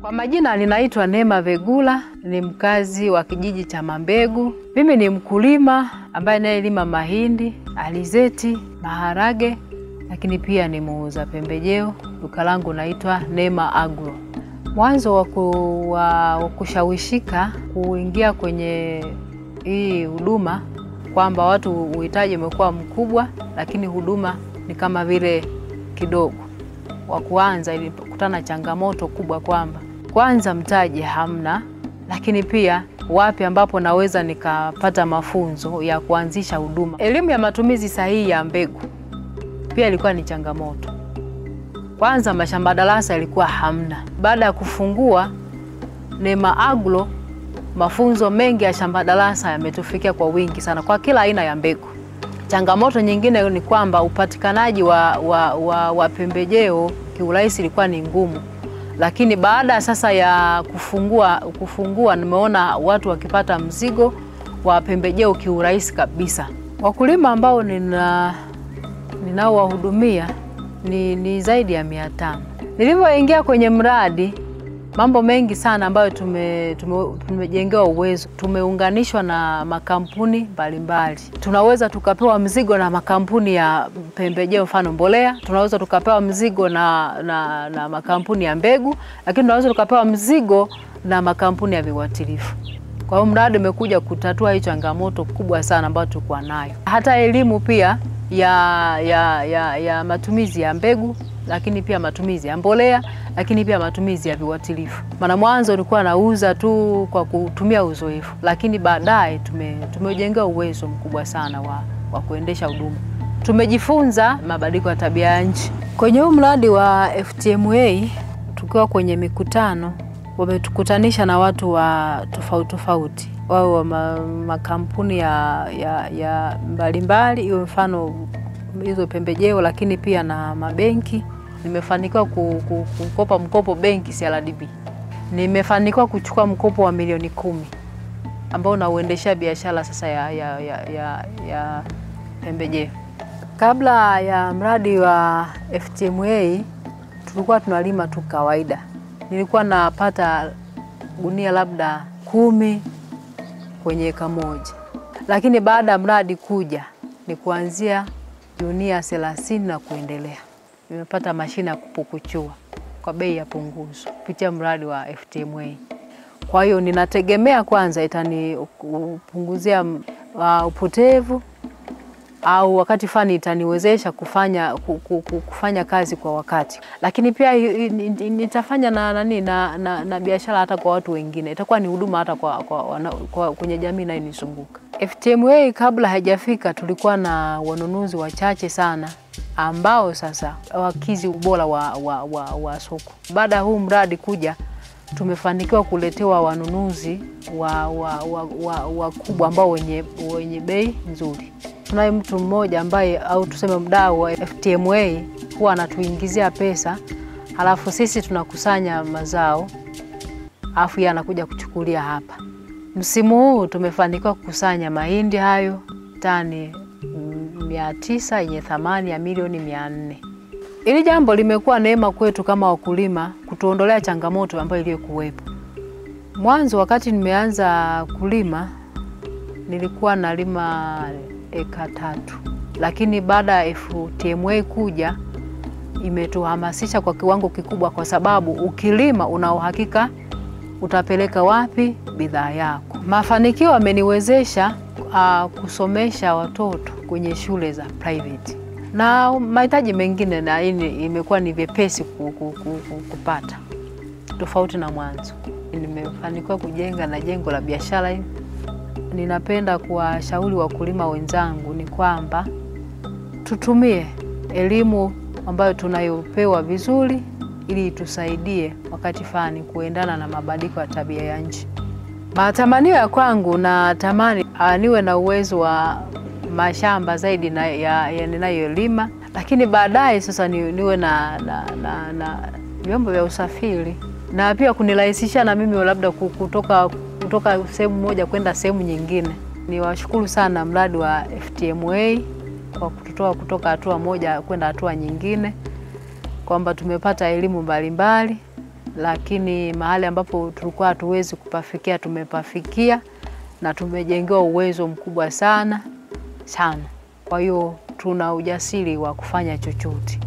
Kwa majina ninaitwa Neema Vegula, ni mkazi wa kijiji cha Mambegu. Mimi ni mkulima ambaye anayelima mahindi, alizeti, maharage, lakini pia ni muuza pembejeo. Duka langu naitwa Neema Agro. Mwanzo wa kushawishika kuingia kwenye hii huduma kwamba watu uhitaji umekuwa mkubwa, lakini huduma ni kama vile kidogo. Wa kuanza ilikutana changamoto kubwa kwamba kwanza mtaji hamna, lakini pia wapi ambapo naweza nikapata mafunzo ya kuanzisha huduma. Elimu ya matumizi sahihi ya mbegu pia ilikuwa ni changamoto. Kwanza mashamba darasa ilikuwa hamna. Baada ya kufungua Neema Agro, mafunzo mengi ya shamba darasa yametufikia kwa wingi sana kwa kila aina ya mbegu. Changamoto nyingine ni kwamba upatikanaji wa pembejeo kiurahisi ilikuwa ni ngumu. Lakini baada sasa ya kufungua nimeona watu wakipata mzigo wa pembejeo kiurahisi kabisa. Wakulima ambao ninaowahudumia ni zaidi ya 500. Nilipoingia kwenye mradi, mambo mengi sana ambayo tumejengewa uwezo. Tumeunganishwa na makampuni mbalimbali. Tunaweza tukapewa mzigo na makampuni ya pembejeo, mfano mbolea. Tunaweza tukapewa mzigo na makampuni ya mbegu, lakini tunaweza tukapewa mzigo na makampuni ya viuatilifu. Kwa hiyo mradi umekuja kutatua hii changamoto kubwa sana ambayo tulikuwa nayo. Hata elimu pia ya matumizi ya mbegu, lakini pia matumizi ya mbolea, lakini pia matumizi ya viuatilifu. Maana mwanzo nilikuwa nauza tu kwa kutumia uzoefu, lakini baadaye tumejenga uwezo mkubwa sana wa kuendesha huduma. Tumejifunza mabadiliko ya tabia ya nchi. Kwenye huu mradi wa FTMA tukiwa kwenye mikutano, wametukutanisha na watu wa tofauti. Wao wa makampuni ya mbalimbali, hiyo mfano hizo pembejeo, lakini pia na mabenki. Nimefanikiwa kukopa mkopo benki CRDB. Nimefanikiwa kuchukua mkopo wa milioni 10 ambao nauendesha biashara sasa ya pembejeo. Kabla ya mradi wa FTMA tulikuwa tunalima tu kawaida. Nilikuwa napata gunia labda 10 kwenye eka moja. Lakini baada ya mradi kuja ni kuanzia gunia 30 na kuendelea. Nimepata mashine ya kupukuchua kwa bei ya punguzo kupitia mradi wa FTMA. Kwa hiyo ninategemea kwanza itanipunguzia upotevu, au wakati fulani itaniwezesha kufanya kazi kwa wakati. Lakini pia nitafanya na biashara hata kwa watu wengine. Itakuwa ni huduma hata kwenye jamii inayonizunguka. FTMA kabla haijafika tulikuwa na wanunuzi wachache sana ambao sasa wakizi ubora wa soko. Baada ya huu mradi kuja tumefanikiwa kuletewa wanunuzi wakubwa ambao wenye bei nzuri. Tunaye mtu mmoja ambaye au tuseme mdau wa FTMA huwa anatuingizia pesa, halafu sisi tunakusanya mazao, alafu yeye anakuja kuchukulia hapa. Msimu huu tumefanikiwa kukusanya mahindi hayo tani 900 yenye thamani ya milioni 400. Hili jambo limekuwa neema kwetu kama wakulima kutuondolea changamoto ambayo iliyokuwepo. Mwanzo wakati nimeanza kulima nilikuwa nalima eka 3. Lakini baada ya FTMA kuja imetuhamasisha kwa kiwango kikubwa, kwa sababu ukilima una uhakika utapeleka wapi bidhaa yako. Mafanikio yameniwezesha kusomesha watoto kwenye shule za private. Na mahitaji mengine na hii imekuwa ni vyepesi kupata. Tofauti na mwanzo. Nimefanikiwa kujenga na jengo la biashara. Ninapenda kuwashauri wakulima wenzangu ni kwamba tutumie elimu ambayo tunayopewa vizuri ili tusaidie wakati fulani kuendana na mabadiliko ya tabia ya nchi. Matamanio ya kwangu, na tamani niwe na uwezo wa mashamba zaidi ya ninayolima, lakini baadaye sasa niwe na vyombo vya usafiri, na pia kunirahisisha na mimi labda kutoka sehemu moja kwenda sehemu nyingine. Niwashukuru sana mradi wa FTMA kwa kututoa kutoka hatua moja kwenda hatua nyingine, kwamba tumepata elimu mbalimbali lakini mahali ambapo tulikuwa hatuwezi kupafikia tumepafikia na tumejengewa uwezo mkubwa sana. Kwa hiyo tuna ujasiri wa kufanya chochote.